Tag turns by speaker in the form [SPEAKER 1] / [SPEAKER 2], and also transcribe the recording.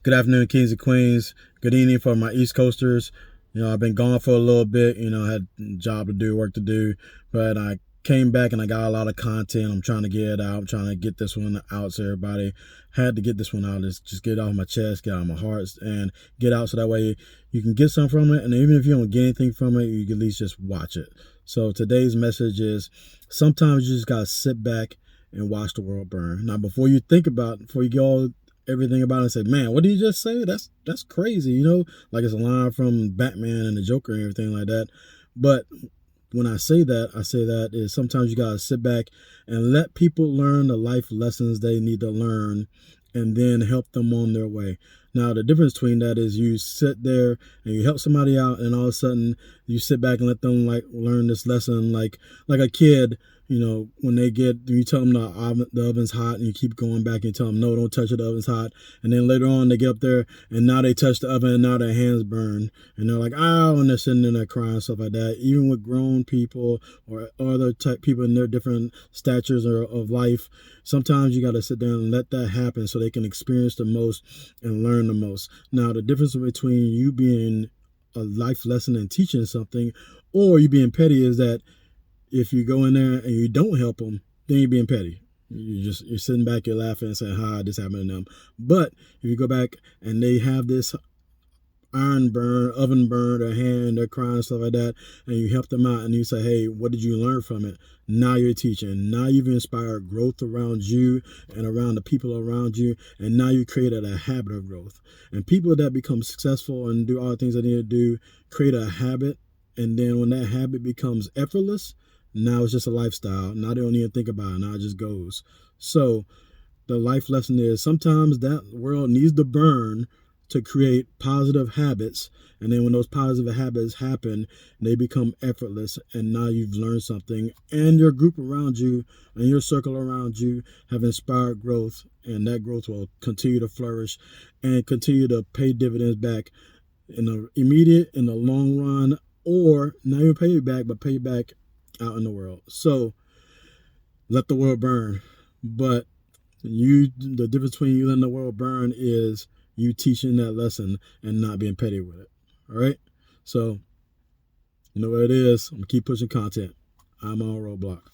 [SPEAKER 1] Good afternoon, kings and queens. Good evening for my East Coasters. I've been gone for a little bit. I had a job to do, work to do, but I came back and I got a lot of content. I'm trying to get it out. I'm trying to get this one out so everybody had to get this one out. Just get it off my chest, get it out of my heart, and get out so that way you can get something from it. And even if you don't get anything from it, you can at least just watch it. So today's message is sometimes you just got to sit back and watch the world burn. Now, before you go everything about it and say, man, what did you just say? That's crazy, like it's a line from Batman and the Joker and everything like that. But when I say that is sometimes you gotta sit back and let people learn the life lessons they need to learn and then help them on their way. Now the difference between that is you sit there and you help somebody out and all of a sudden you sit back and let them like learn this lesson like a kid. When you tell them the oven's hot and you keep going back and tell them, no, don't touch it, the oven's hot. And then later on they get up there and now they touch the oven and now their hands burn. And they're like, oh, and they're sitting in there crying and stuff like that. Even with grown people or other type people in their different statures of life, sometimes you got to sit there and let that happen so they can experience the most and learn the most. Now, the difference between you being a life lesson and teaching something or you being petty is that if you go in there and you don't help them, then you're being petty. You're sitting back, you're laughing and saying, "Hi, this happened to them." But if you go back and they have this oven burn, their hand, they're crying, stuff like that, and you help them out and you say, "Hey, what did you learn from it?" Now you're teaching. Now you've inspired growth around you and around the people around you, and now you created a habit of growth. And people that become successful and do all the things they need to do create a habit, and then when that habit becomes effortless, now it's just a lifestyle. Now they don't even think about it. Now it just goes. So the life lesson is sometimes that world needs to burn to create positive habits. And then when those positive habits happen, they become effortless. And now you've learned something. And your group around you and your circle around you have inspired growth. And that growth will continue to flourish and continue to pay dividends back in the immediate, in the long run, or not even pay you back, but pay you back out in the world. So let the world burn. But the difference between you letting the world burn is you teaching that lesson and not being petty with it. All right. So you know what it is. I'm gonna keep pushing content. I'm on Roadblock.